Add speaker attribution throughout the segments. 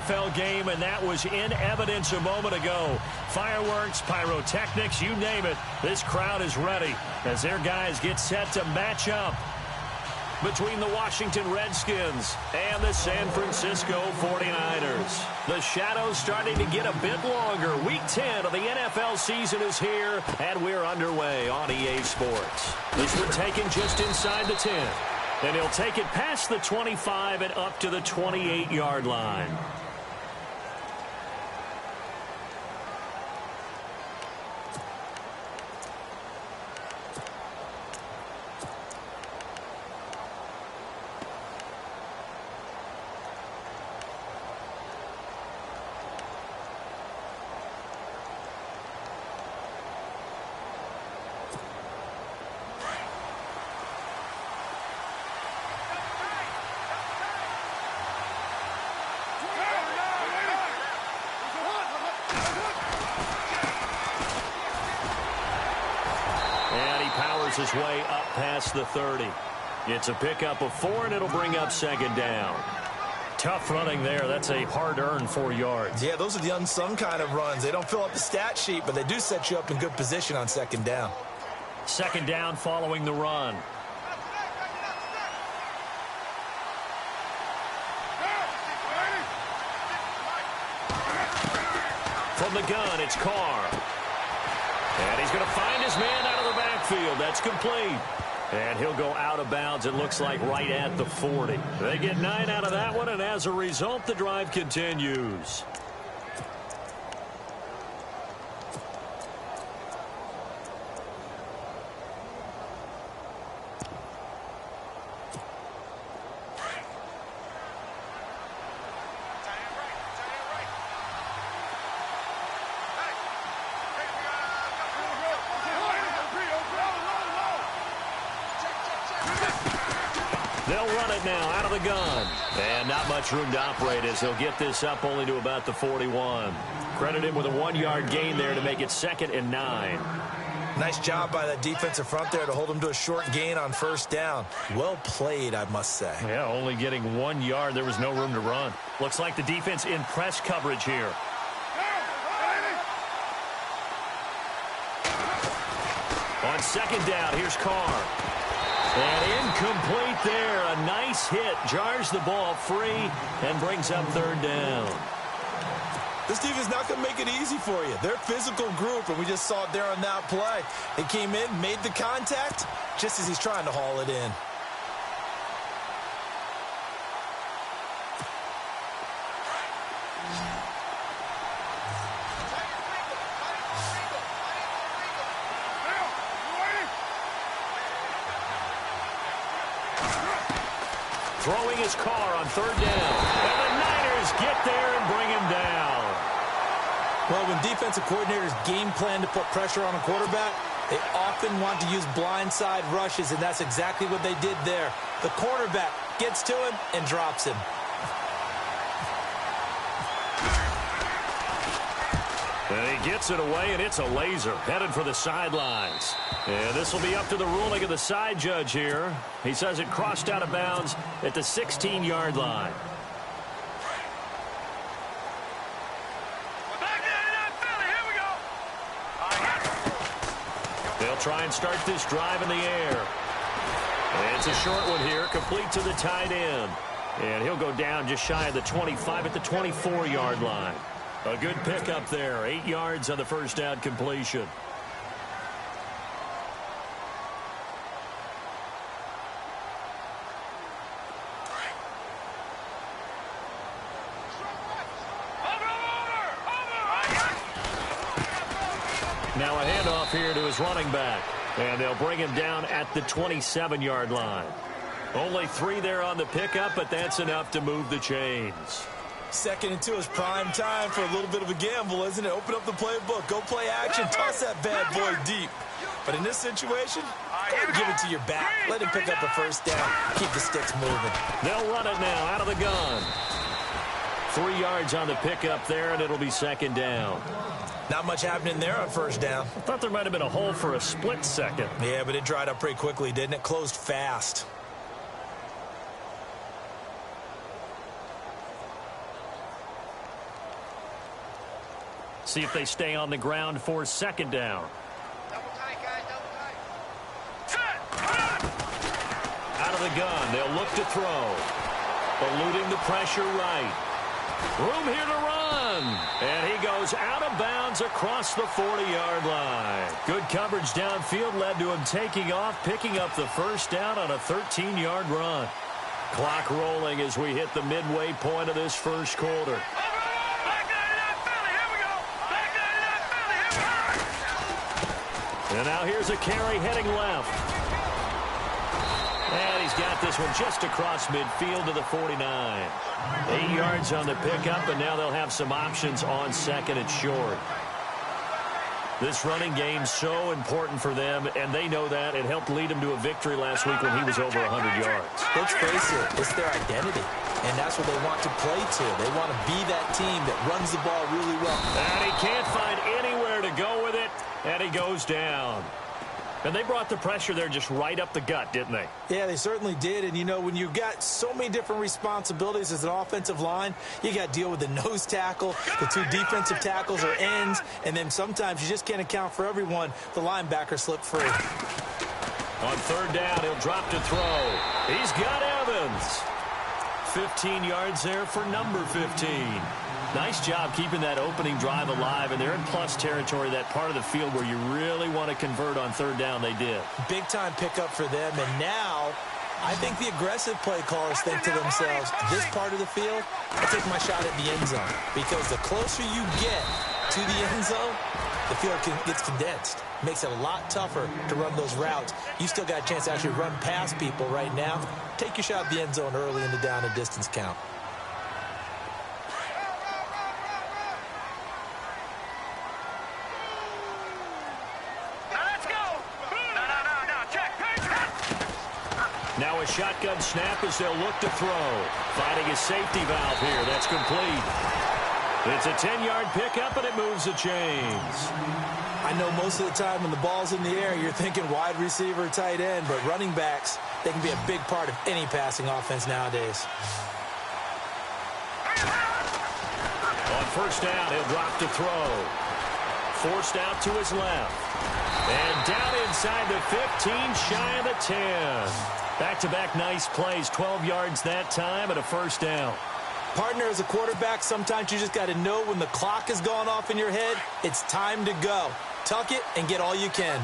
Speaker 1: NFL game, and that was in evidence a moment ago. Fireworks, pyrotechnics, you name it. This crowd is ready as their guys get set to match up between the Washington Redskins and the San Francisco 49ers. The shadows starting to get a bit longer. Week 10 of the NFL season is here, and we're underway on EA Sports. This one taken just inside the 10. And he'll take it past the 25 and up to the 28-yard line. His way up past the 30. It's a pickup of 4, and it'll bring up second down. Tough running there. That's a hard-earned 4 yards.
Speaker 2: Yeah, those are the unsung kind of runs. They don't fill up the stat sheet, but they do set you up in good position on second down.
Speaker 1: Second down following the run. From the gun, it's Carr. And he's going to find his man out of the backfield. That's complete. And he'll go out of bounds, it looks like, right at the 40. They get 9 out of that one, and as a result, the drive continues. They'll run it now out of the gun. And not much room to operate as they'll get this up only to about the 41. Credit him with a 1-yard gain there to make it 2nd and 9.
Speaker 2: Nice job by that defensive front there to hold him to a short gain on first down. Well played, I must say.
Speaker 1: Yeah, only getting 1 yard. There was no room to run. Looks like the defense in press coverage here. On second down, here's Carr. And incomplete there. A nice hit. Jars the ball free and brings up third down.
Speaker 2: This defense not going to make it easy for you. They're a physical group, and we just saw it there on that play. They came in, made the contact, just as he's trying to haul it in.
Speaker 1: Throwing his car on third down. And the Niners get there and bring him down.
Speaker 2: Well, when defensive coordinators game plan to put pressure on a quarterback, they often want to use blindside rushes, and that's exactly what they did there. The quarterback gets to him and drops him.
Speaker 1: And he gets it away, and it's a laser headed for the sidelines. And this will be up to the ruling of the side judge here. He says it crossed out of bounds at the 16-yard line. They'll try and start this drive in the air. And it's a short one here, complete to the tight end. And he'll go down just shy of the 25 at the 24-yard line. A good pickup there, 8 yards on the first down completion. Now a handoff here to his running back. And they'll bring him down at the 27-yard line. Only 3 there on the pickup, but that's enough to move the chains.
Speaker 2: 2nd and 2 is prime time for a little bit of a gamble, isn't it? Open up the playbook, go play action, toss that bad boy deep. But in this situation, go give it to your back. Let him pick up a first down. Keep the sticks moving.
Speaker 1: They'll run it now out of the gun. 3 yards on the pickup there, and it'll be second down.
Speaker 2: Not much happening there on first down.
Speaker 1: I thought there might have been a hole for a split second.
Speaker 2: Yeah, but it dried up pretty quickly, didn't it? Closed fast.
Speaker 1: see if they stay on the ground for second down. Out of the gun, they'll look to throw. Eluding the pressure right. Room here to run. And he goes out of bounds across the 40-yard line. Good coverage downfield led to him taking off, picking up the first down on a 13-yard run. Clock rolling as we hit the midway point of this first quarter. And now here's a carry heading left. And he's got this one just across midfield to the 49. 8 yards on the pickup, and now they'll have some options on second and short. This running game's so important for them, and they know that. It helped lead them to a victory last week when he was over 100 yards.
Speaker 2: Let's face it, it's their identity, and that's what they want to play to. They want to be that team that runs the ball really well.
Speaker 1: And he can't find anywhere to go with it, and he goes down. And they brought the pressure there just right up the gut, didn't they?
Speaker 2: Yeah, they certainly did. And, you know, when you've got so many different responsibilities as an offensive line, you got to deal with the nose tackle, the two defensive tackles or ends, and then sometimes you just can't account for everyone. The linebacker slipped free.
Speaker 1: On third down, he'll drop to throw. He's got Evans. 15 yards there for number 15. Nice job keeping that opening drive alive, and they're in plus territory, that part of the field where you really want to convert on third down. They did. Big-time pickup for them, and now I think the aggressive play callers think to themselves, this part of the field, I'll take my shot at the end zone, because the closer you get to the end zone, the field gets condensed. Makes it a lot tougher to run those routes. You still got a chance to actually run past people right now. Take your shot at the end zone early in the down and distance count. Now a shotgun snap as they'll look to throw. Finding a safety valve here. That's complete. It's a 10-yard pickup, and it moves the chains. I know most of the time when the ball's in the air, you're thinking wide receiver, tight end, but running backs, they can be a big part of any passing offense nowadays. On first down, he'll drop to throw. Forced out to his left. And down inside the 15, shy of the 10. Back-to-back nice plays, 12 yards that time and a first down. Partner, as a quarterback, sometimes you just got to know when the clock has gone off in your head, it's time to go. Tuck it and get all you can.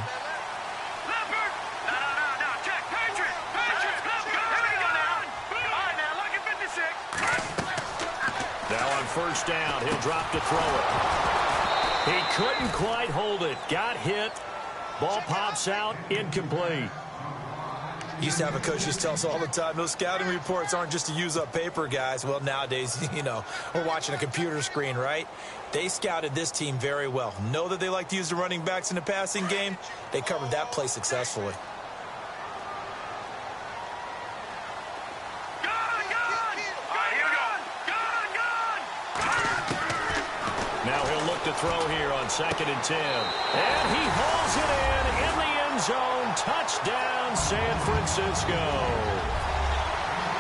Speaker 1: Now on first down, he'll drop to throw it. He couldn't quite hold it. Got hit. Ball pops out, incomplete. Used to have a coach used to tell us all the time, those scouting reports aren't just to use up paper, guys. Well, nowadays, you know, we're watching a computer screen, right? They scouted this team very well. Know that they like to use the running backs in the passing game. They covered that play successfully. Now he'll look to throw here on 2nd and 10. And he hauls it in the end zone. Touchdown, San Francisco.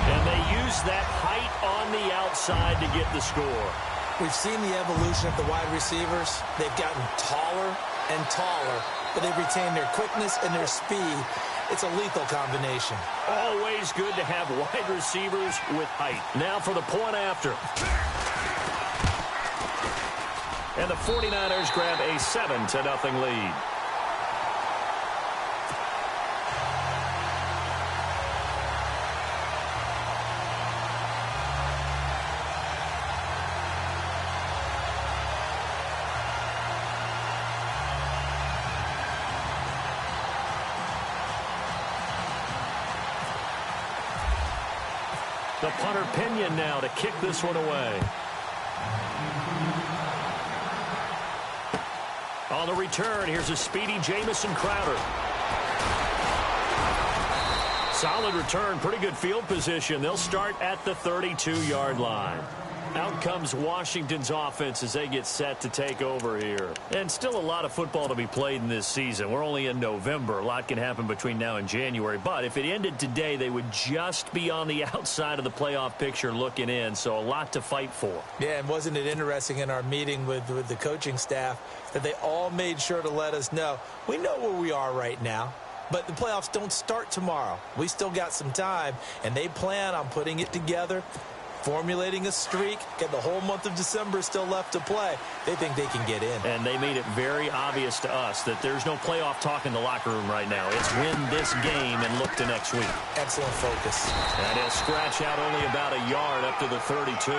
Speaker 1: And they use that height on the outside to get the score. We've seen the evolution of the wide receivers. They've gotten taller and taller, but they've retained their quickness and their speed. It's a lethal combination. Always good to have wide receivers with height. Now for the point after. And the 49ers grab a 7-0 lead. The punter Pinion now to kick this one away. On the return, here's a speedy Jamison Crowder. Solid return, pretty good field position. They'll start at the 32-yard line. Out comes Washington's offense as they get set to take over here. And still a lot of football to be played in this season. We're only in November. A lot can happen between now and January. But if it ended today, they would just be on the outside of the playoff picture looking in. So a lot to fight for.
Speaker 2: Yeah, and wasn't it interesting in our meeting with the coaching staff that they all made sure to let us know, we know where we are right now, but the playoffs don't start tomorrow. We still got some time, and they plan on putting it together, formulating a streak, get the whole month of December still left to play. They think they can get in.
Speaker 1: And they made it very obvious to us that there's no playoff talk in the locker room right now. It's win this game and look to next week.
Speaker 2: Excellent focus.
Speaker 1: And he'll scratch out only about a yard up to the 32.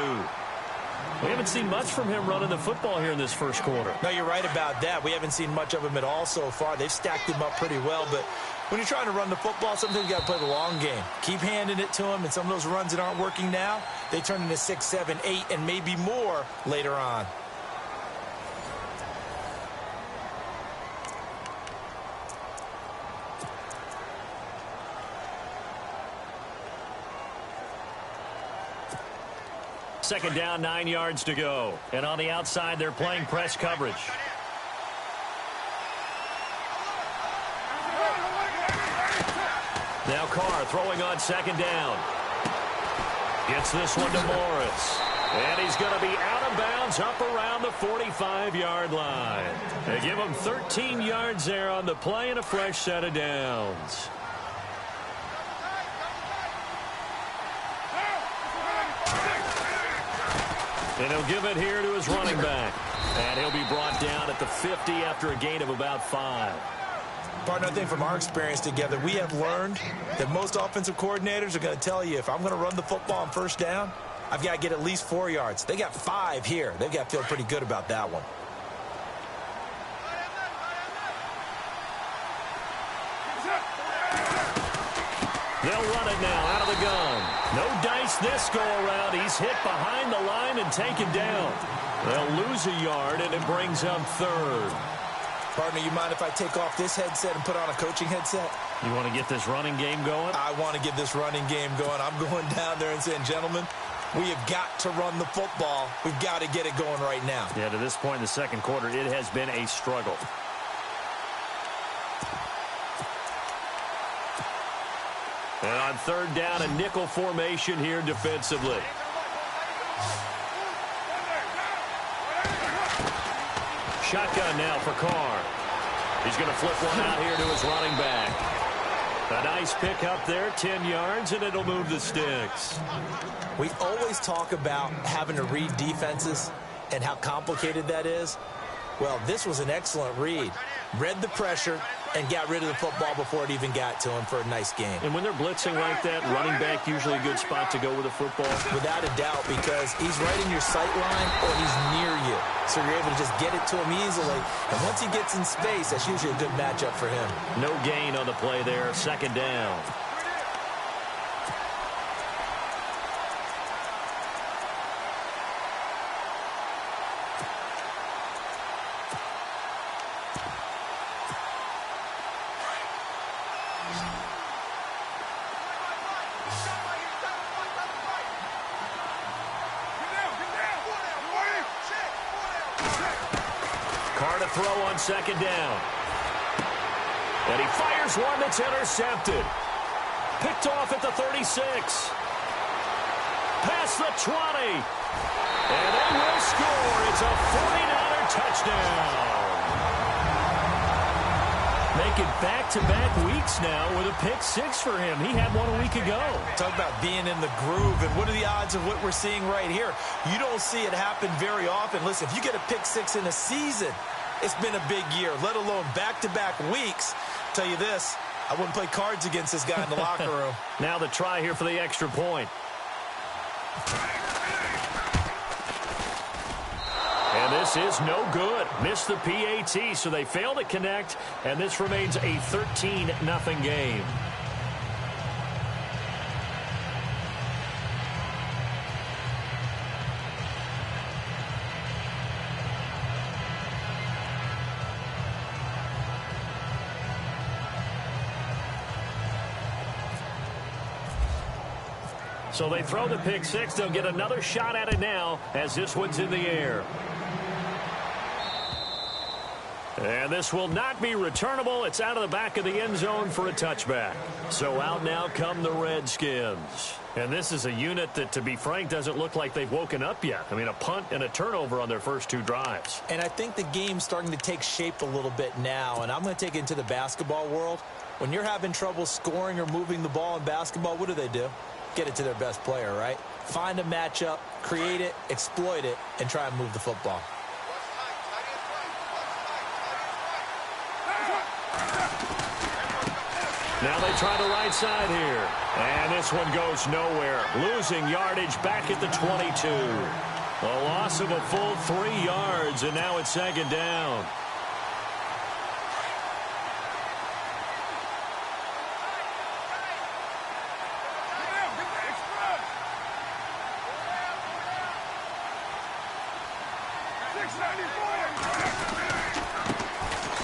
Speaker 1: We haven't seen much from him running the football here in this first quarter.
Speaker 2: No, you're right about that. We haven't seen much of him at all so far. They've stacked him up pretty well, but when you're trying to run the football, sometimes you got to play the long game. Keep handing it to him, and some of those runs that aren't working now, they turn into 6, 7, 8, and maybe more later on.
Speaker 1: Second down, 9 yards to go. And on the outside, they're playing press coverage. Now Carr throwing on second down. Gets this one to Morris. And he's going to be out of bounds up around the 45-yard line. They give him 13 yards there on the play and a fresh set of downs. And he'll give it here to his running back. And he'll be brought down at the 50 after a gain of about 5.
Speaker 2: Partner, I think from our experience together, we have learned that most offensive coordinators are going to tell you, if I'm going to run the football on first down, I've got to get at least 4 yards. They got 5 here. They've got to feel pretty good about that one.
Speaker 1: They'll run it now out of the gun. No dice this go-around. He's hit behind the line and taken down. They'll lose a yard, and it brings up third.
Speaker 2: Partner, you mind if I take off this headset and put on a coaching headset?
Speaker 1: You want to get this running game going?
Speaker 2: I want to get this running game going. I'm going down there and saying, gentlemen, we have got to run the football. We've got to get it going right now.
Speaker 1: Yeah, to this point in the second quarter, it has been a struggle. And on third down, a nickel formation here defensively. Shotgun now for Carr. He's going to flip one out here to his running back. A nice pick up there, 10 yards, and it'll move the sticks.
Speaker 2: We always talk about having to read defenses and how complicated that is. Well, this was an excellent read. Read the pressure and got rid of the football before it even got to him for a nice game.
Speaker 1: And when they're blitzing like that, running back usually a good spot to go with the football?
Speaker 2: Without a doubt, because he's right in your sight line or he's near you. So you're able to just get it to him easily. And once he gets in space, that's usually a good matchup for him.
Speaker 1: No gain on the play there. Second down. Throw on second down. And he fires one that's intercepted. Picked off at the 36. Past the 20. And they will score. It's a 49er touchdown. Making back-to-back weeks now with a pick 6 for him. He had one a week ago.
Speaker 2: Talk about being in the groove, and what are the odds of what we're seeing right here? You don't see it happen very often. Listen, if you get a pick 6 in a season, it's been a big year, let alone back-to-back weeks. Tell you this, I wouldn't play cards against this guy in the locker room.
Speaker 1: Now the try here for the extra point. And this is no good. Missed the PAT, so they fail to connect, and this remains a 13-0 game. So they throw the pick six. They'll get another shot at it now as this one's in the air. And this will not be returnable. It's out of the back of the end zone for a touchback. So out now come the Redskins. And this is a unit that, to be frank, doesn't look like they've woken up yet. I mean, a punt and a turnover on their first two drives.
Speaker 2: And I think the game's starting to take shape a little bit now. And I'm going to take it into the basketball world. When you're having trouble scoring or moving the ball in basketball, what do? Get it to their best player, right? Find a matchup, create it, exploit it, and try and move the football.
Speaker 1: Now they try the right side here. And this one goes nowhere. Losing yardage back at the 22. A loss of a full 3 yards, and now it's second down.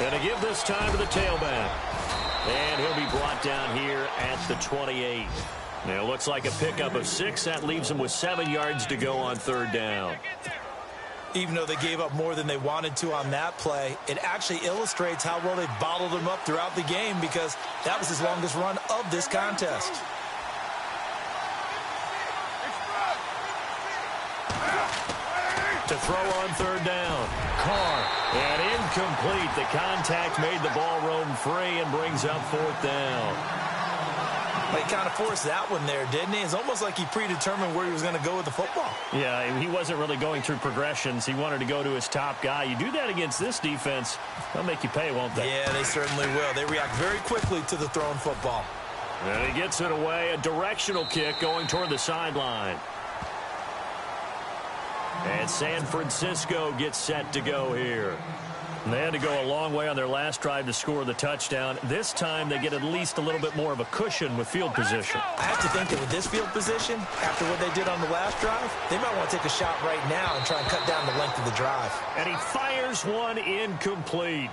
Speaker 1: And to give this time to the tailback. And he'll be brought down here at the 28. Now, it looks like a pickup of 6. That leaves him with 7 yards to go on third down.
Speaker 2: Even though they gave up more than they wanted to on that play, it actually illustrates how well they bottled him up throughout the game because that was his longest run of this contest.
Speaker 1: To throw on third down. Carr. And incomplete. The contact made the ball roam free and brings up fourth down.
Speaker 2: But he kind of forced that one there, didn't he? It's almost like he predetermined where he was going to go with the football.
Speaker 1: Yeah, he wasn't really going through progressions. He wanted to go to his top guy. You do that against this defense, they'll make you pay, won't they?
Speaker 2: Yeah, they certainly will. They react very quickly to the thrown football.
Speaker 1: And he gets it away. A directional kick going toward the sideline. And San Francisco gets set to go here. And they had to go a long way on their last drive to score the touchdown. This time they get at least a little bit more of a cushion with field position.
Speaker 2: I have to think that with this field position, after what they did on the last drive, they might want to take a shot right now and try and cut down the length of the drive.
Speaker 1: And he fires one incomplete.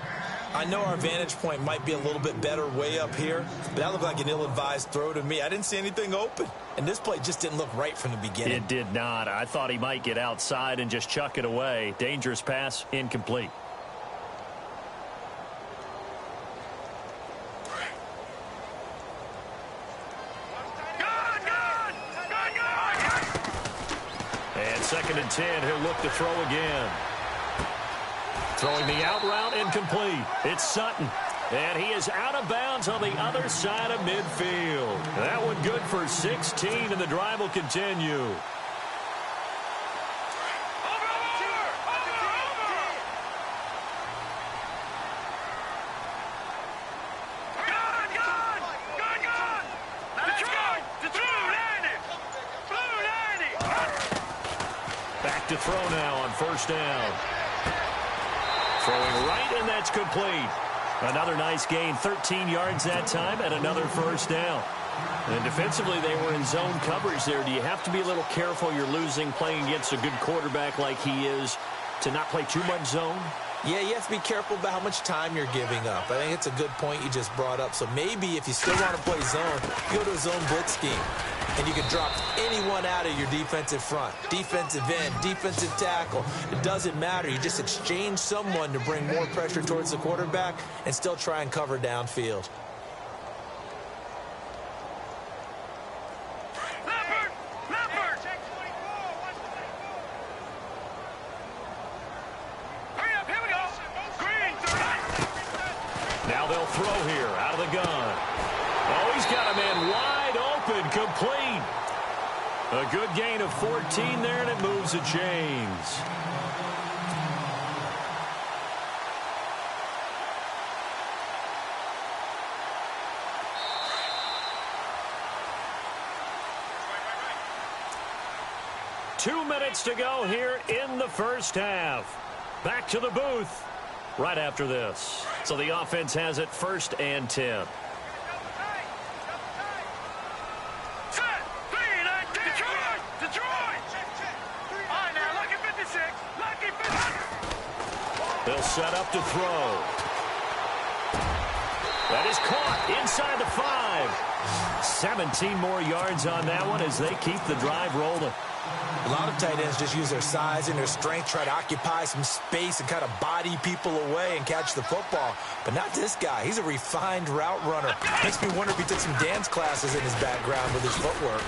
Speaker 2: I know our vantage point might be a little bit better way up here, but that looked like an ill-advised throw to me. I didn't see anything open, and this play just didn't look right from the beginning.
Speaker 1: It did not. I thought he might get outside and just chuck it away. Dangerous pass, incomplete. And 2nd and 10, he'll look to throw again. Throwing the out route, incomplete. It's Sutton. And he is out of bounds on the other side of midfield. That one good for 16, and the drive will continue. Back to throw now on first down. Throwing right, and that's complete. Another nice gain, 13 yards that time, and another first down. And defensively, they were in zone coverage there. Do you have to be a little careful? You're losing, playing against a good quarterback like he is, to not play too much zone?
Speaker 2: Yeah, you have to be careful about how much time you're giving up. I think it's a good point you just brought up. So maybe if you still want to play zone, go to a zone blitz scheme. And you can drop anyone out of your defensive front. Defensive end, defensive tackle. It doesn't matter. You just exchange someone to bring more pressure towards the quarterback and still try and cover downfield.
Speaker 1: Now they'll throw here out of the gun. Oh, he's got a man wide open, complete. A good gain of 14 there, and it moves the chains. Two minutes to go here in the first half. Back to the booth right after this. So the offense has it 1st and 10. They'll set up to throw. That is caught inside the 5. 5. 17 more yards on that one as they keep the drive rolling.
Speaker 2: A lot of tight ends just use their size and their strength, try to occupy some space and kind of body people away and catch the football. But not this guy. He's a refined route runner. Makes me wonder if he took some dance classes in his background with his footwork.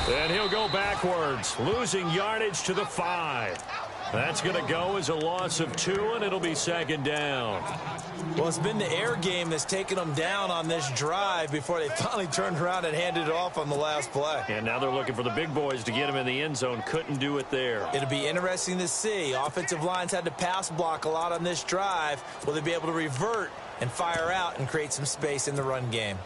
Speaker 1: And he'll go backwards, losing yardage to the 5. That's going to go as a loss of 2, and it'll be second down.
Speaker 2: Well, it's been the air game that's taken them down on this drive before they finally turned around and handed it off on the last play.
Speaker 1: And now they're looking for the big boys to get him in the end zone. Couldn't do it there.
Speaker 2: It'll be interesting to see. Offensive lines had to pass block a lot on this drive. Will they be able to revert and fire out and create some space in the run game?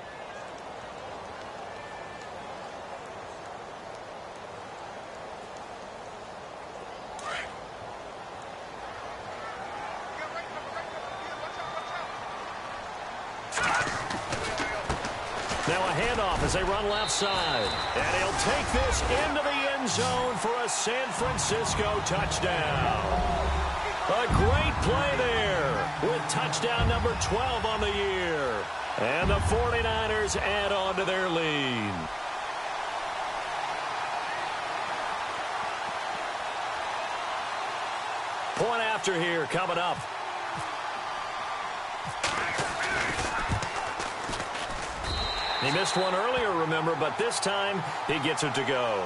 Speaker 1: Now a handoff as they run left side. And he'll take this into the end zone for a San Francisco touchdown. A great play there with touchdown number 12 on the year. And the 49ers add on to their lead. Point after here coming up. He missed one earlier, remember, but this time he gets it to go.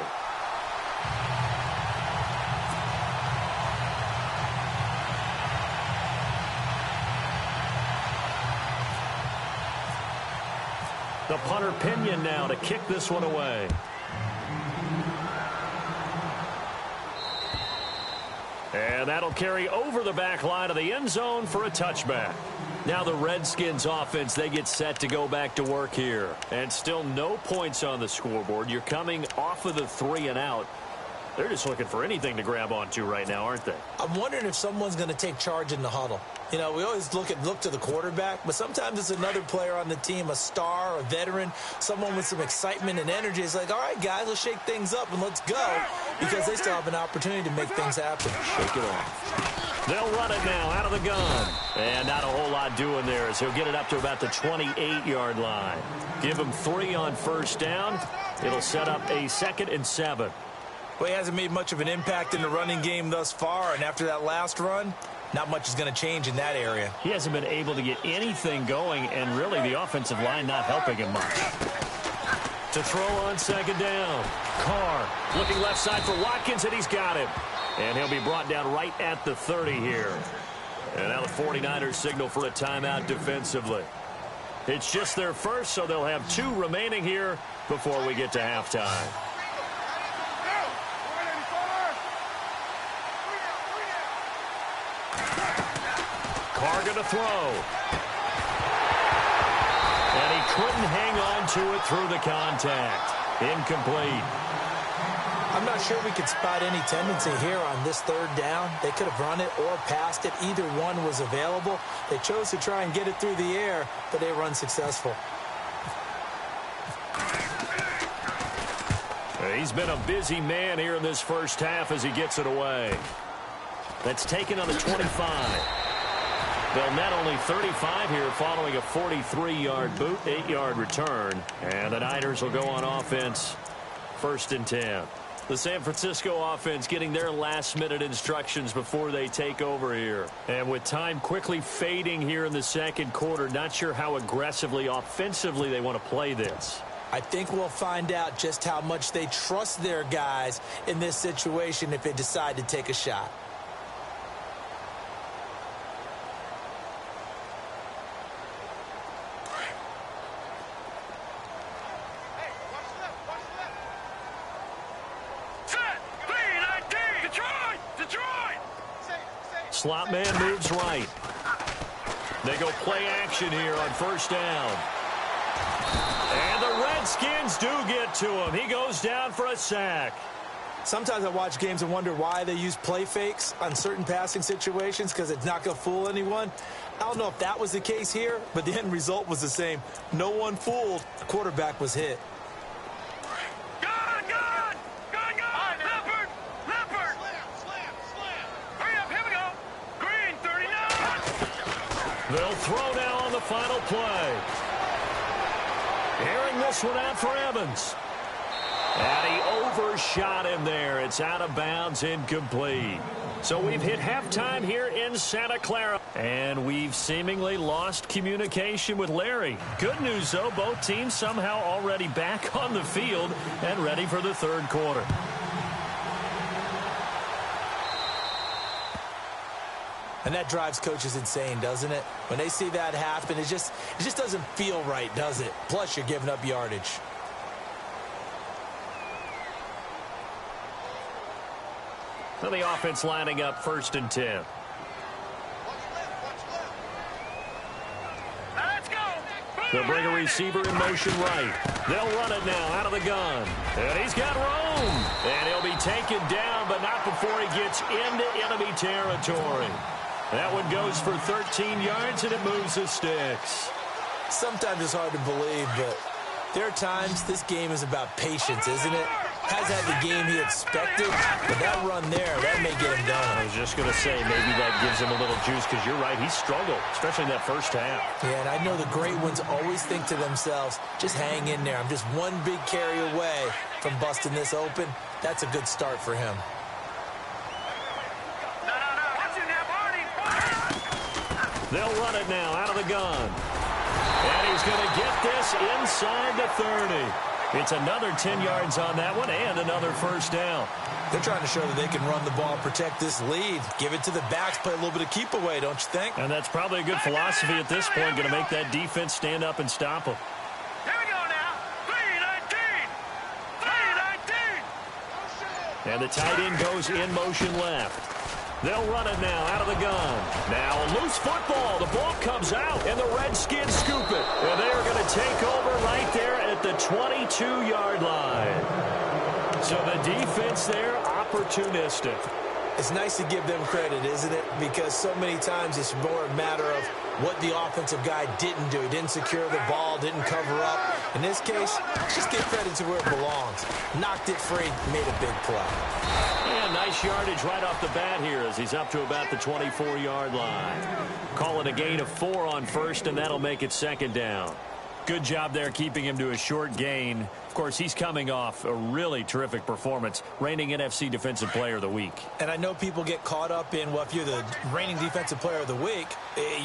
Speaker 1: The punter Pinion now to kick this one away. And that'll carry over the back line of the end zone for a touchback. Now the Redskins offense, they get set to go back to work here. And still no points on the scoreboard. You're coming off of the 3 and out. They're just looking for anything to grab onto right now, aren't they?
Speaker 2: I'm wondering if someone's going to take charge in the huddle. You know, we always look to the quarterback, but sometimes it's another player on the team, a star, a veteran, someone with some excitement and energy. It's like, all right, guys, let's shake things up and let's go, because they still have an opportunity to make things happen.
Speaker 1: Shake it off. They'll run it now out of the gun. And not a whole lot doing there as he'll get it up to about the 28-yard line. Give him 3 on first down. It'll set up a 2nd and 7.
Speaker 2: Well, he hasn't made much of an impact in the running game thus far, and after that last run, not much is going to change in that area.
Speaker 1: He hasn't been able to get anything going, and really the offensive line not helping him much. To throw on second down. Carr looking left side for Watkins, and he's got him. And he'll be brought down right at the 30 here. And now the 49ers signal for a timeout defensively. It's just their first, so they'll have 2 remaining here before we get to halftime. Carr going to throw. And he couldn't hang on to it through the contact. Incomplete.
Speaker 2: I'm not sure we could spot any tendency here on this 3rd down. They could have run it or passed it. Either one was available. They chose to try and get it through the air, but they were unsuccessful.
Speaker 1: He's been a busy man here in this first half as he gets it away. That's taken on the 25. They'll net only 35 here following a 43-yard boot, 8-yard return. And the Niners will go on offense, 1st and 10. The San Francisco offense getting their last-minute instructions before they take over here. And with time quickly fading here in the 2nd quarter, not sure how aggressively, offensively they want to play this.
Speaker 2: I think we'll find out just how much they trust their guys in this situation if they decide to take a shot.
Speaker 1: Slot man moves right. They go play action here on 1st down. And the Redskins do get to him. He goes down for a sack.
Speaker 2: Sometimes I watch games and wonder why they use play fakes on certain passing situations, because it's not going to fool anyone. I don't know if that was the case here, but the end result was the same. No one fooled. The quarterback was hit. Slam.
Speaker 1: They'll throw now on the final play. Airing this one out for Evans. And he overshot him there. It's out of bounds, incomplete. So we've hit halftime here in Santa Clara. And we've seemingly lost communication with Larry. Good news, though, both teams somehow already back on the field and ready for the third quarter.
Speaker 2: And that drives coaches insane, doesn't it? When they see that happen, it just doesn't feel right, does it? Plus, you're giving up yardage.
Speaker 1: So the offense lining up 1st and 10. They'll bring a receiver in motion right. They'll run it now out of the gun. And he's got room. And he'll be taken down, but not before he gets into enemy territory. That one goes for 13 yards, and it moves the sticks.
Speaker 2: Sometimes it's hard to believe, but there are times this game is about patience, isn't it? Has had the game he expected, but that run there, that may get him done.
Speaker 1: I was just going to say, maybe that gives him a little juice, because you're right, he struggled, especially in that first half.
Speaker 2: Yeah, and I know the great ones always think to themselves, just hang in there. I'm just one big carry away from busting this open. That's a good start for him.
Speaker 1: They'll run it now out of the gun. And he's going to get this inside the 30. It's another 10 yards on that one and another first down.
Speaker 2: They're trying to show that they can run the ball, protect this lead. Give it to the backs, play a little bit of keep away, don't you think?
Speaker 1: And that's probably a good philosophy at this point, going to make that defense stand up and stop them.
Speaker 3: Here we go now. 3-19. 3-19.
Speaker 1: And the tight end goes in motion left. They'll run it now out of the gun. Now a loose football. The ball comes out, and the Redskins scoop it. And they are going to take over right there at the 22-yard line. So the defense there, opportunistic.
Speaker 2: It's nice to give them credit, isn't it? Because so many times it's more a matter of what the offensive guy didn't do. He didn't secure the ball, didn't cover up. In this case, just give credit to where it belongs. Knocked it free, made a big play.
Speaker 1: And nice yardage right off the bat here as he's up to about the 24-yard line. Call it a gain of 4 on first, and that'll make it 2nd down. Good job there keeping him to a short gain. Of course, he's coming off a really terrific performance, reigning NFC Defensive Player of the Week.
Speaker 2: And I know people get caught up in, well, if you're the reigning Defensive Player of the Week,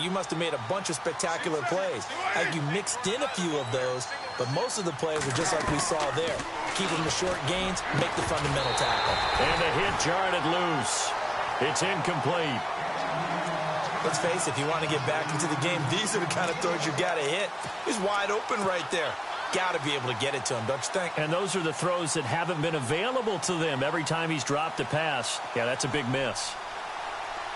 Speaker 2: you must have made a bunch of spectacular plays. Like you mixed in a few of those, but most of the plays were just like we saw there. Keep them to short gains, make the fundamental tackle.
Speaker 1: And the hit jarred it loose. It's incomplete.
Speaker 2: Let's face it, if you want to get back into the game, these are the kind of throws you got to hit. He's wide open right there. Got to be able to get it to him, don't you think?
Speaker 1: And those are the throws that haven't been available to them every time he's dropped a pass. Yeah, that's a big miss.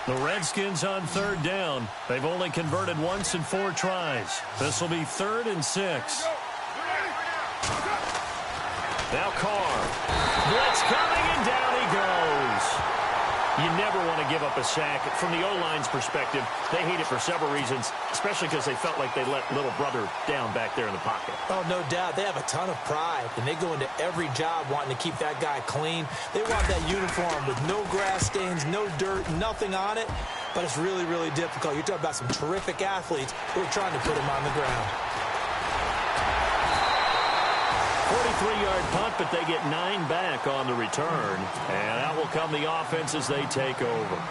Speaker 1: The Redskins on 3rd down. They've only converted once in 4 tries. This will be 3rd and 6. Now Carr. Blitz coming, and down he goes. You never want to give up a sack. From the O-line's perspective, they hate it for several reasons, especially because they felt like they let little brother down back there in the pocket.
Speaker 2: Oh, no doubt. They have a ton of pride, and they go into every job wanting to keep that guy clean. They want that uniform with no grass stains, no dirt, nothing on it, but it's really, really difficult. You're talking about some terrific athletes who are trying to put him on the ground.
Speaker 1: 43-yard punt, but they get 9 back on the return. And out will come the offense as they take over.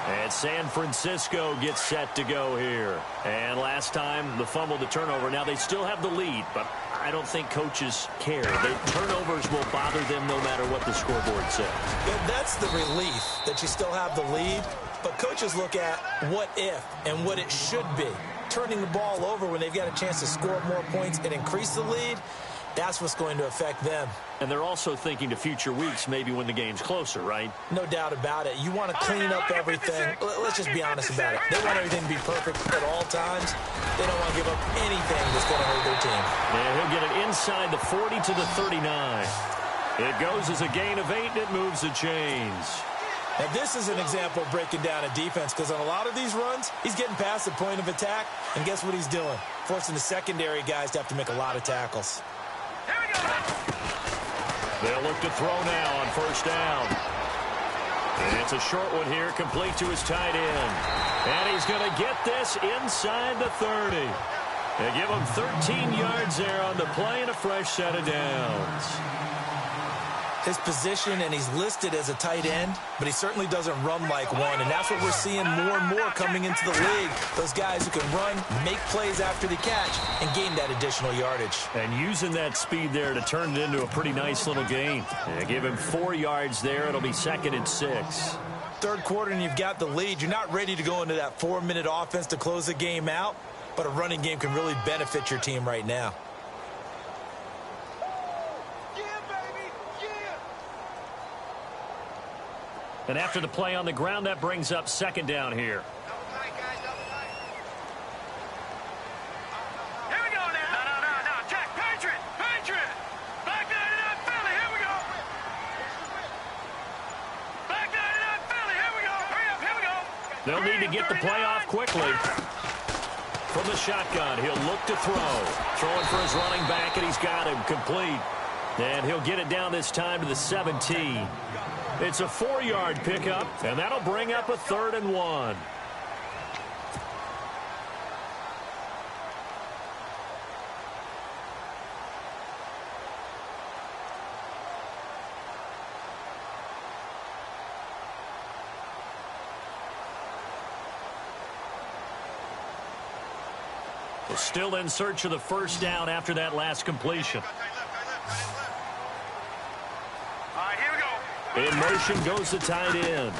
Speaker 1: And San Francisco gets set to go here. And last time, the fumble, the turnover. Now they still have the lead, but I don't think coaches care. The turnovers will bother them no matter what the scoreboard says.
Speaker 2: Yeah, that's the relief that you still have the lead. But coaches look at what if and what it should be. Turning the ball over when they've got a chance to score more points and increase the lead, that's what's going to affect them.
Speaker 1: And they're also thinking to future weeks, maybe when the game's closer, right?
Speaker 2: No doubt about it. You want to clean up everything. Let's just be honest about it. They want everything to be perfect at all times. They don't want to give up anything that's going to hurt their team.
Speaker 1: And he'll get it inside the 40 to the 39. It goes as a gain of 8, and it moves the chains.
Speaker 2: Now, this is an example of breaking down a defense, because on a lot of these runs, he's getting past the point of attack, and guess what he's doing? Forcing the secondary guys to have to make a lot of tackles.
Speaker 1: They'll look to throw now on 1st down. And it's a short one here, complete to his tight end. And he's going to get this inside the 30. They give him 13 yards there on the play and a fresh set of downs.
Speaker 2: His position, and he's listed as a tight end, but he certainly doesn't run like one, and that's what we're seeing more and more coming into the league. Those guys who can run, make plays after the catch, and gain that additional yardage.
Speaker 1: And using that speed there to turn it into a pretty nice little gain. They give him 4 yards there. It'll be 2nd and 6.
Speaker 2: Third quarter, and you've got the lead. You're not ready to go into that 4-minute offense to close the game out, but a running game can really benefit your team right now.
Speaker 1: And after the play on the ground, that brings up 2nd down here.
Speaker 3: Here we go now. No. Check. Patriot. Back 99 Philly. Here we go. Back 99 Philly. Here we go. Hurry up. Here we go.
Speaker 1: They'll need to get the play off quickly. From the shotgun, he'll look to throw. Throwing for his running back, and he's got him complete. And he'll get it down this time to the 17. It's a 4-yard pickup, and that'll bring up a 3rd and 1. Well, still in search of the first down after that last completion. In motion goes the tight end.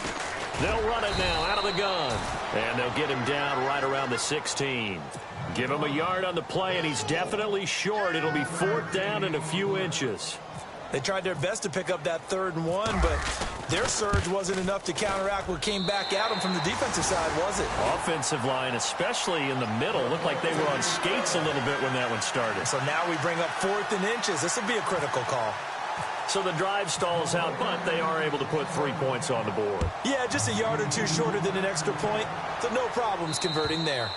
Speaker 1: They'll run it now out of the gun. And they'll get him down right around the 16. Give him a yard on the play, and he's definitely short. It'll be 4th down and a few inches.
Speaker 2: They tried their best to pick up that 3rd and 1, but their surge wasn't enough to counteract what came back at them from the defensive side, was it?
Speaker 1: Offensive line, especially in the middle, looked like they were on skates a little bit when that one started.
Speaker 2: So now we bring up 4th and inches. This will be a critical call.
Speaker 1: So the drive stalls out, but they are able to put 3 points on the board.
Speaker 2: Yeah, just a yard or two shorter than an extra point, so no problems converting there.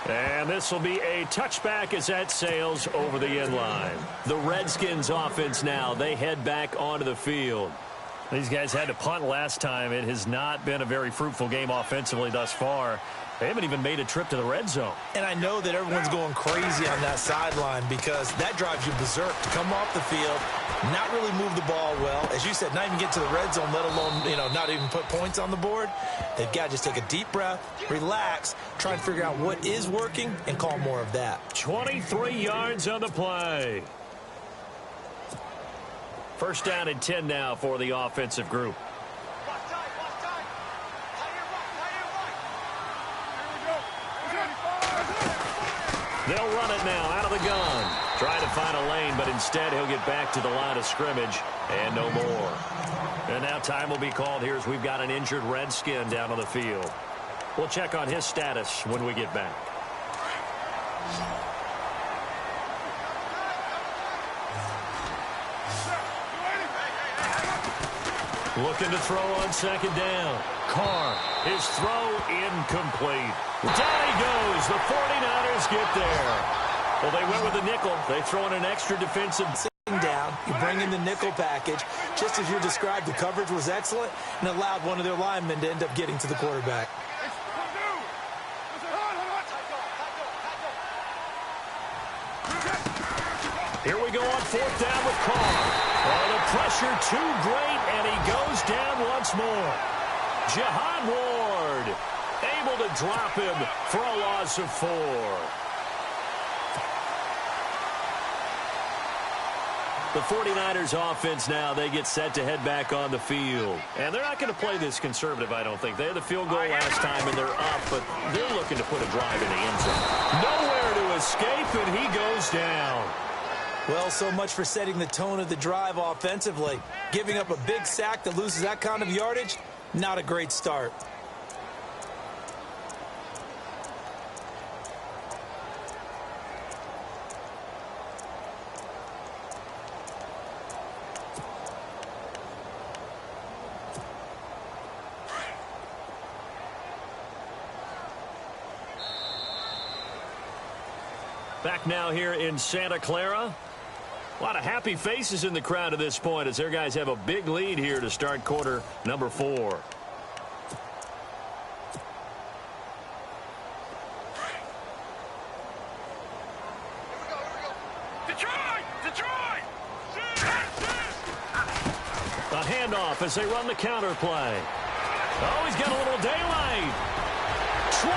Speaker 1: And this will be a touchback as that sails over the end line. The Redskins offense now, they head back onto the field. These guys had to punt last time. It has not been a very fruitful game offensively thus far. They haven't even made a trip to the red zone.
Speaker 2: And I know that everyone's going crazy on that sideline because that drives you berserk to come off the field, not really move the ball well. As you said, not even get to the red zone, let alone, not even put points on the board. They've got to just take a deep breath, relax, try and figure out what is working, and call more of that.
Speaker 1: 23 yards on the play. First down and 10 now for the offensive group. They'll run it now out of the gun. Trying to find a lane, but instead he'll get back to the line of scrimmage and no more. And now time will be called here as we've got an injured Redskin down on the field. We'll check on his status when we get back. Looking to throw on second down. Carr, his throw incomplete. Down he goes. The 49ers get there. Well, they went with the nickel. They throw in an extra defensive
Speaker 2: down. You bring in the nickel package. Just as you described, the coverage was excellent and allowed one of their linemen to end up getting to the quarterback.
Speaker 1: Here we go on 4th down with Carr. Oh, the pressure too great, and he goes down once more. Jihad Ward able to drop him for a loss of 4. The 49ers offense now, they get set to head back on the field. And they're not going to play this conservative, I don't think. They had the field goal last time, and they're up, but they're looking to put a drive in the end zone. Nowhere to escape, and he goes down.
Speaker 2: Well, so much for setting the tone of the drive offensively. Giving up a big sack that loses that kind of yardage, not a great start.
Speaker 1: Back now here in Santa Clara. A lot of happy faces in the crowd at this point as their guys have a big lead here to start quarter number 4. handoff as they run the counter play. Oh, he's got a little daylight. 20.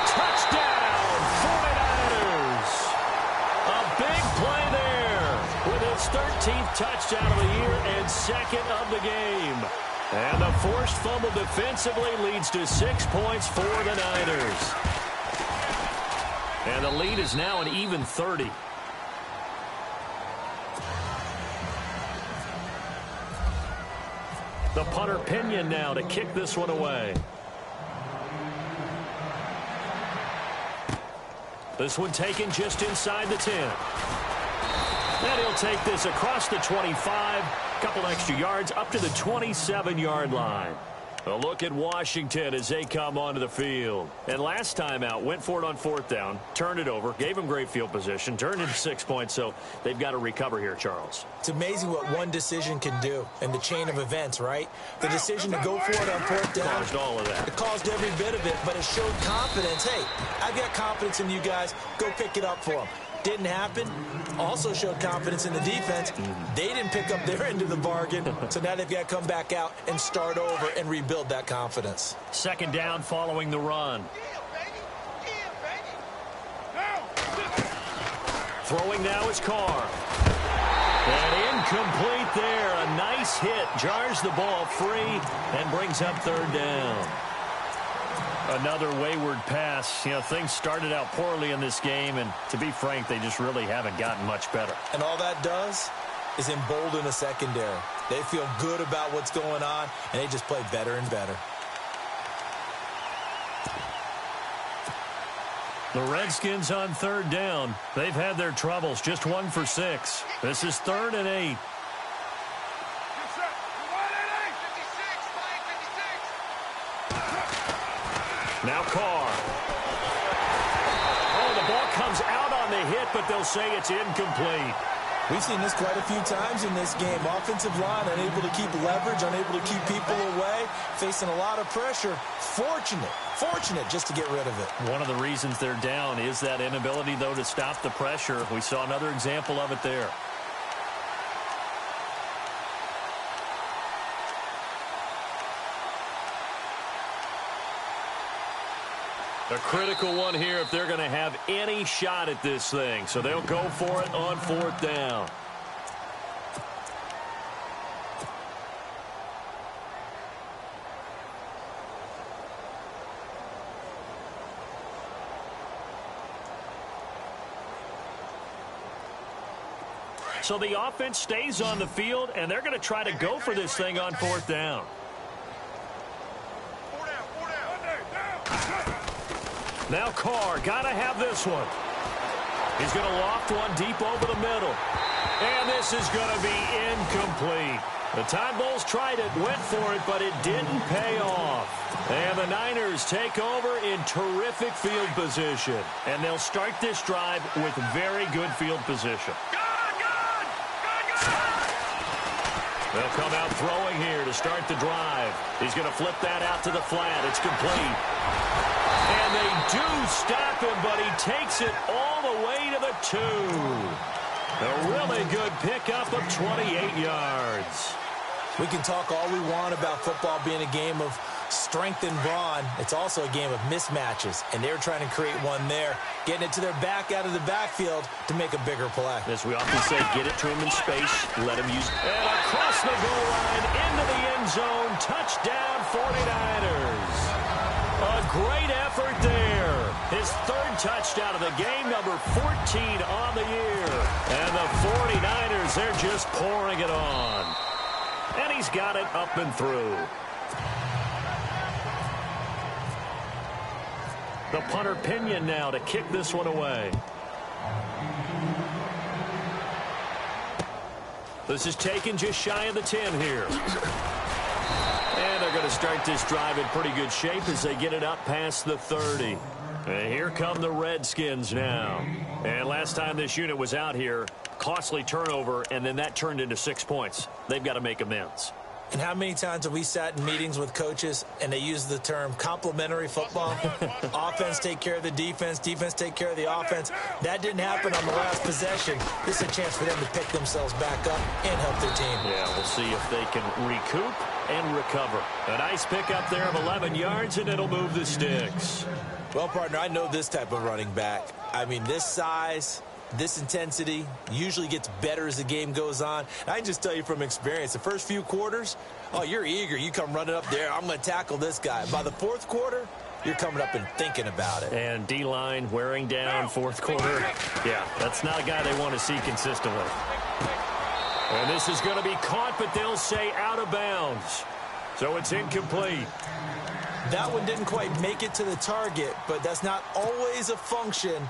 Speaker 1: Touchdown, 49ers. A big play there with his 13th touchdown of the year and second of the game. And the forced fumble defensively leads to 6 points for the Niners. And the lead is now an even 30. The punter Pinion now to kick this one away. This one taken just inside the 10. And he'll take this across the 25. Couple extra yards up to the 27-yard line. A look at Washington as they come onto the field. And last time out, went for it on 4th down, turned it over, gave them great field position, turned into 6 points, so they've got to recover here, Charles.
Speaker 2: It's amazing what one decision can do in the chain of events, right? The decision to go for it on 4th down.
Speaker 1: Caused all of that.
Speaker 2: It caused every bit of it, but it showed confidence. Hey, I've got confidence in you guys. Go pick it up for them. Didn't happen. Also showed confidence in the defense. They didn't pick up their end of the bargain, so now they've got to come back out and start over and rebuild that confidence.
Speaker 1: 2nd down following the run. Throwing now is Carr. And incomplete there. A nice hit. Jars the ball free and brings up 3rd down. Another wayward pass. You know, things started out poorly in this game, and to be frank, they just really haven't gotten much better.
Speaker 2: And all that does is embolden the secondary. They feel good about what's going on, and they just play better and better.
Speaker 1: The Redskins on 3rd down. They've had their troubles. Just 1 for 6. This is 3rd and 8. Now Carr. Oh, the ball comes out on the hit, but they'll say it's incomplete.
Speaker 2: We've seen this quite a few times in this game. Offensive line unable to keep leverage, unable to keep people away, facing a lot of pressure. Fortunate just to get rid of it.
Speaker 1: One of the reasons they're down is that inability, though, to stop the pressure. We saw another example of it there. A critical one here if they're going to have any shot at this thing. So they'll go for it on 4th down. So the offense stays on the field, and they're going to try to go for this thing on 4th down. Now Carr, got to have this one. He's going to loft one deep over the middle. And this is going to be incomplete. The Tide Bulls tried it, went for it, but it didn't pay off. And the Niners take over in terrific field position. And they'll start this drive with very good field position. They'll come out throwing here to start the drive. He's going to flip that out to the flat. It's complete. And they do stop him, but he takes it all the way to the 2. A really good pickup of 28 yards.
Speaker 2: We can talk all we want about football being a game of strength and brawn. It's also a game of mismatches, and they're trying to create one there, getting it to their back out of the backfield to make a bigger play.
Speaker 1: As we often say, get it to him in space, let him use it. And across the goal line, into the end zone, touchdown 49ers. A great effort there. His 3rd touchdown of the game, number 14 on the year. And the 49ers, they're just pouring it on. And he's got it up and through. The punter Pinion now to kick this one away. This is taken just shy of the 10 here. And they're going to start this drive in pretty good shape as they get it up past the 30. And here come the Redskins now. And last time this unit was out here, costly turnover, and then that turned into 6 points. They've got to make amends.
Speaker 2: And how many times have we sat in meetings with coaches and they use the term complementary football? Offense take care of the defense, defense take care of the offense. That didn't happen on the last possession. This is a chance for them to pick themselves back up and help their team.
Speaker 1: Yeah, we'll see if they can recoup and recover. A nice pickup there of 11 yards, and it'll move the sticks.
Speaker 2: Well, partner, I know this type of running back. I mean, this size, this intensity usually gets better as the game goes on. And I can just tell you from experience, the first few quarters, oh, you're eager. You come running up there, I'm going to tackle this guy. By the fourth quarter, you're coming up and thinking about it.
Speaker 1: And D-line wearing down fourth quarter. Yeah, that's not a guy they want to see consistently. And this is going to be caught, but they'll say out of bounds. So it's incomplete.
Speaker 2: That one didn't quite make it to the target, but that's not always a function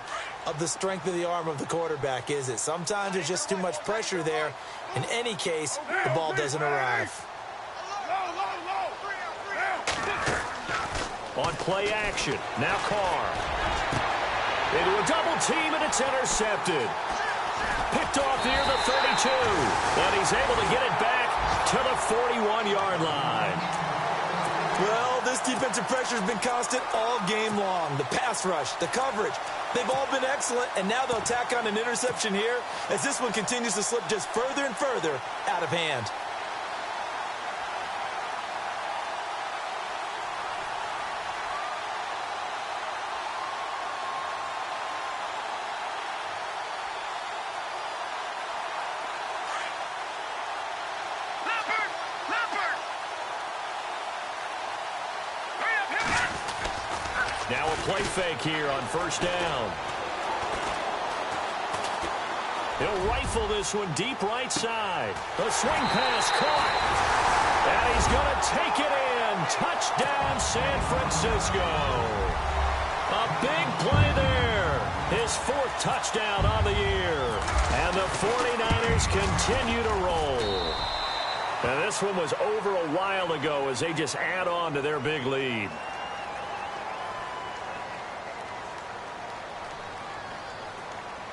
Speaker 2: of the strength of the arm of the quarterback, is it? Sometimes there's just too much pressure there. In any case, the ball doesn't arrive.
Speaker 1: On play action, now Carr. Into a double team, and it's intercepted. Picked off near the 32, and he's able to get it back to the 41-yard line.
Speaker 2: Well, this defensive pressure has been constant all game long. The pass rush, the coverage, they've all been excellent, and now they'll tack on an interception here as this one continues to slip just further and further out of hand.
Speaker 1: Now a play fake here on first down. He'll rifle this one deep right side. The swing pass caught. And he's going to take it in. Touchdown, San Francisco. A big play there. His fourth touchdown on the year. And the 49ers continue to roll. And this one was over a while ago as they just add on to their big lead.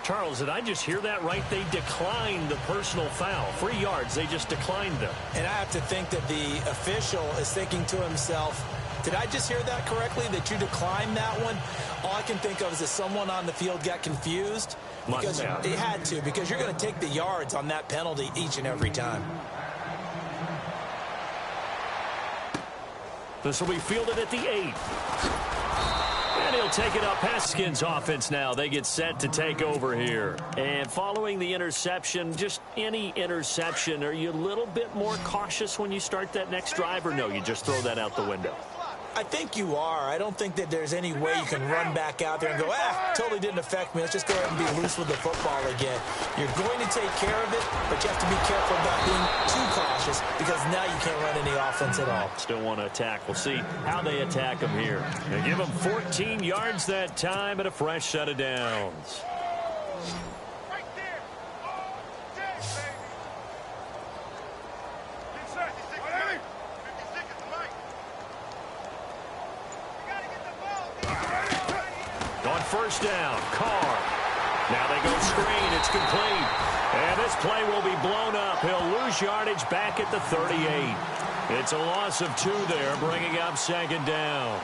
Speaker 1: Charles, did I just hear that right? They declined the personal foul. 3 yards, they just declined them.
Speaker 2: And I have to think that the official is thinking to himself, did I just hear that correctly, that you declined that one? All I can think of is that someone on the field got confused. Because they had to, because you're going to take the yards on that penalty each and every time.
Speaker 1: This will be fielded at the 8. And he'll take it up. Haskins' offense now. They get set to take over here. And following the interception, just any interception, are you a little bit more cautious when you start that next drive, or no, you just throw that out the window?
Speaker 2: I think you are. I don't think that there's any way you can run back out there and go, totally didn't affect me. Let's just go ahead and be loose with the football again. You're going to take care of it, but you have to be careful about being too cautious because now you can't run any offense at all.
Speaker 1: Still want to attack. We'll see how they attack him here. They give him 14 yards that time and a fresh set of downs. First down, Carr. Now they go screen. It's complete. And this play will be blown up. He'll lose yardage back at the 38. It's a loss of 2 there, bringing up second down.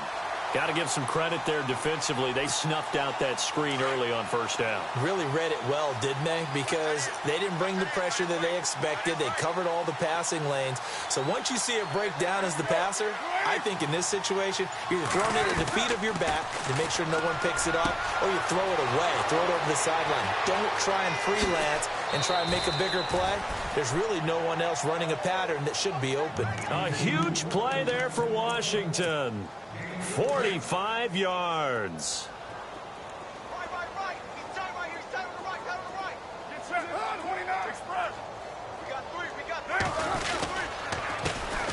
Speaker 1: Got to give some credit there defensively. They snuffed out that screen early on first down.
Speaker 2: Really read it well, didn't they? Because they didn't bring the pressure that they expected. They covered all the passing lanes. So once you see it break down as the passer, I think in this situation, you're either throwing it at the feet of your back to make sure no one picks it up, or you throw it away, throw it over the sideline. Don't try and freelance and try and make a bigger play. There's really no one else running a pattern that should be open.
Speaker 1: A huge play there for Washington. 45 yards.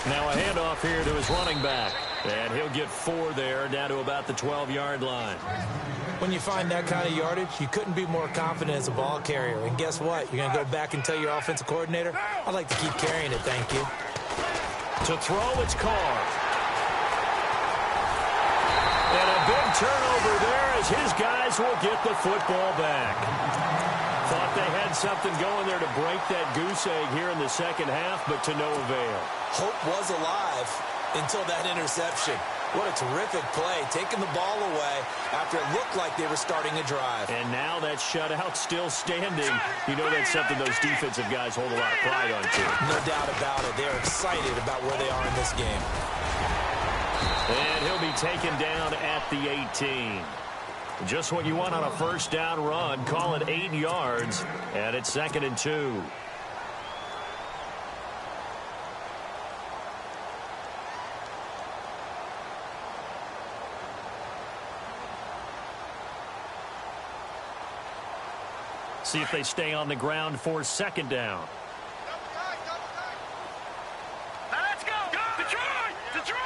Speaker 1: Now a handoff here to his running back. And he'll get 4 there, down to about the 12-yard line.
Speaker 2: When you find that kind of yardage, you couldn't be more confident as a ball carrier. And guess what? You're going to go back and tell your offensive coordinator, I'd like to keep carrying it, thank you.
Speaker 1: To throw, it's Carr. And a big turnover there as his guys will get the football back. Thought they had something going there to break that goose egg here in the second half, but to no avail.
Speaker 2: Hope was alive until that interception. What a terrific play, taking the ball away after it looked like they were starting a drive.
Speaker 1: And now that shutout still standing. You know that's something those defensive guys hold a lot of pride on, too.
Speaker 2: No doubt about it. They're excited about where they are in this game.
Speaker 1: And he'll be taken down at the 18. Just what you want on a first down run. Call it 8 yards, and it's 2nd and 2. See if they stay on the ground for 2nd down.
Speaker 3: Now let's go. Detroit! Detroit!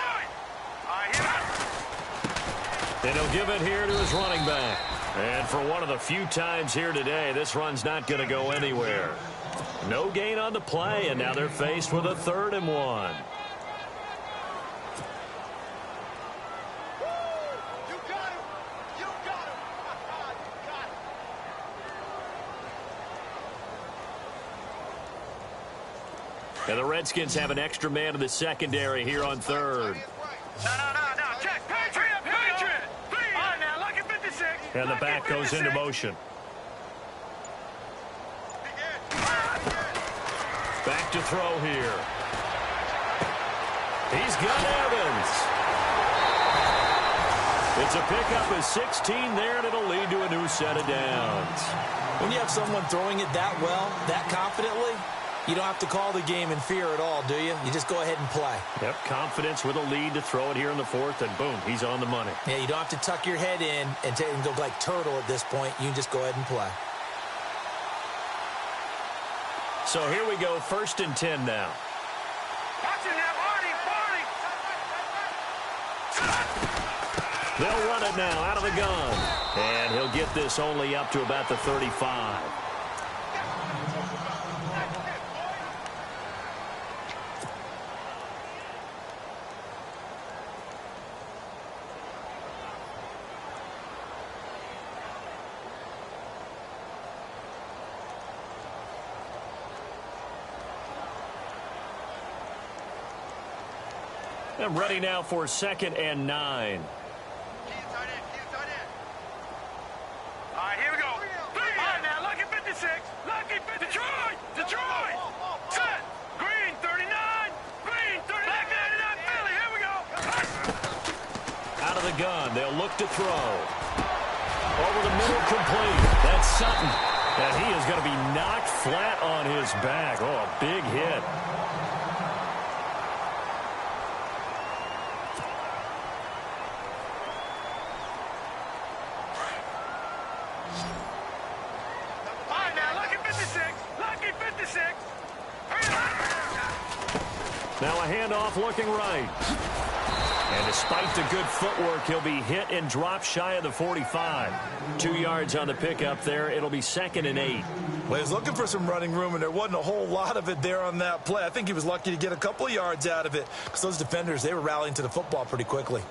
Speaker 1: And he'll give it here to his running back. And for one of the few times here today, this run's not going to go anywhere. No gain on the play, and now they're faced with a 3rd and 1. And the Redskins have an extra man in the secondary here on 3rd.
Speaker 3: No. Check. Patriot. All right, now, look at 56.
Speaker 1: And the back goes into motion. Back to throw here. He's got Evans. It's a pickup of 16 there, and it'll lead to a new set of downs.
Speaker 2: When you have someone throwing it that well, that confidently, you don't have to call the game in fear at all, do you? You just go ahead and play.
Speaker 1: Yep, confidence with a lead to throw it here in the 4th, and boom, he's on the money.
Speaker 2: Yeah, you don't have to tuck your head in and go like turtle at this point. You can just go ahead and play.
Speaker 1: So here we go, 1st and 10 now.
Speaker 3: Watch it now, Barney.
Speaker 1: They'll run it now out of the gun. And he'll get this only up to about the 35. And ready now for 2nd and 9.
Speaker 3: All right, here we go. All right, now, look at 56. Look at 50. Detroit. Set. Green, 39. Green, 39. Back 99, Philly. Here we go.
Speaker 1: Out of the gun, they'll look to throw. Over the middle, complete. That's Sutton. And he is going to be knocked flat on his back. Oh, a big hit. Now a handoff looking right. And despite the good footwork, he'll be hit and dropped shy of the 45. 2 yards on the pickup there. It'll be 2nd and 8.
Speaker 2: Well, he was looking for some running room, and there wasn't a whole lot of it there on that play. I think he was lucky to get a couple of yards out of it because those defenders, they were rallying to the football pretty quickly.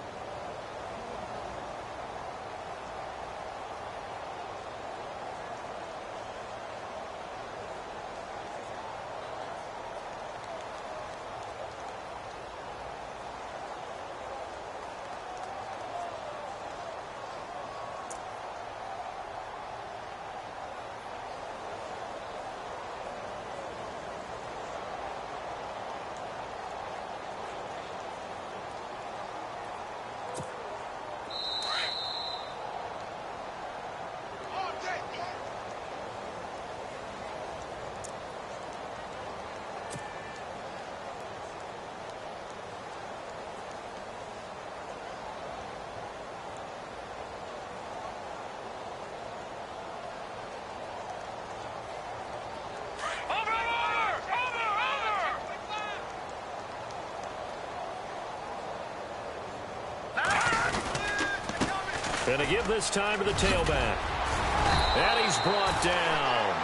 Speaker 1: And to give this time to the tailback. And he's brought down.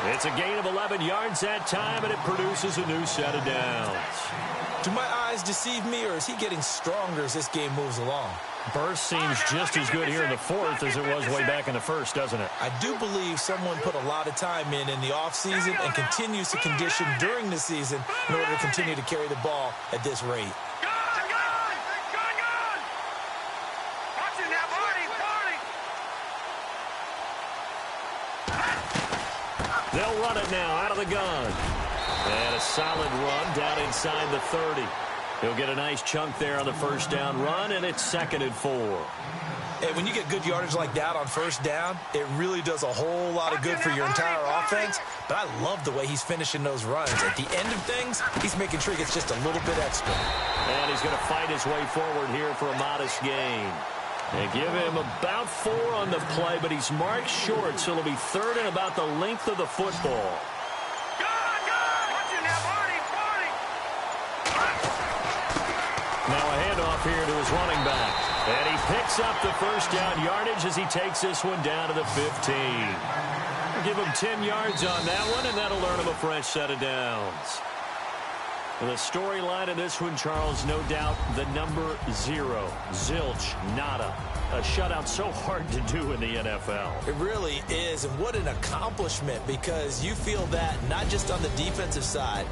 Speaker 1: It's a gain of 11 yards that time, and it produces a new set of downs.
Speaker 2: Do my eyes deceive me, or is he getting stronger as this game moves along?
Speaker 1: Burst seems just as good here in the fourth as it was way back in the first, doesn't it?
Speaker 2: I do believe someone put a lot of time in the offseason and continues to condition during the season in order to continue to carry the ball at this rate.
Speaker 1: They'll run it now out of the gun. And a solid run down inside the 30. He'll get a nice chunk there on the first down run, and it's 2nd and 4.
Speaker 2: Hey, when you get good yardage like that on first down, it really does a whole lot of good for your entire offense. But I love the way he's finishing those runs. At the end of things, he's making sure he gets just a little bit extra.
Speaker 1: And he's going to fight his way forward here for a modest gain. They give him about 4 on the play, but he's marked short, so it'll be 3rd and about the length of the football. Now a handoff here to his running back. And he picks up the first down yardage as he takes this one down to the 15. Give him 10 yards on that one, and that'll earn him a fresh set of downs. The storyline of this one, Charles, no doubt the number 0. Zilch, nada. A shutout so hard to do in the NFL.
Speaker 2: It really is, and what an accomplishment, because you feel that not just on the defensive side,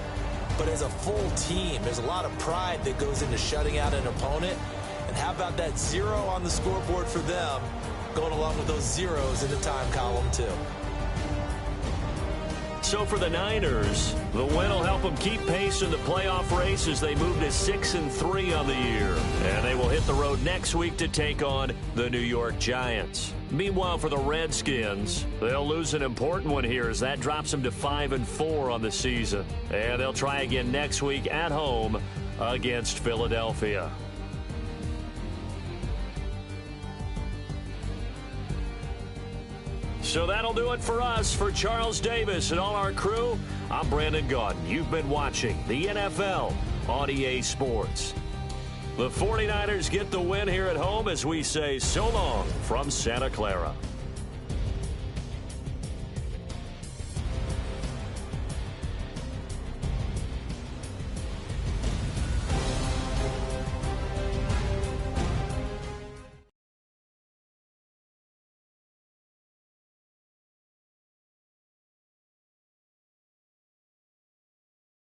Speaker 2: but as a full team. There's a lot of pride that goes into shutting out an opponent. And how about that 0 on the scoreboard for them, going along with those zeros in the time column, too.
Speaker 1: So for the Niners, the win will help them keep pace in the playoff race as they move to 6-3 on the year. And they will hit the road next week to take on the New York Giants. Meanwhile, for the Redskins, they'll lose an important one here as that drops them to 5-4 on the season. And they'll try again next week at home against Philadelphia. So that'll do it for us. For Charles Davis and all our crew, I'm Brandon Gaudin. You've been watching the NFL on EA Sports. The 49ers get the win here at home as we say so long from Santa Clara.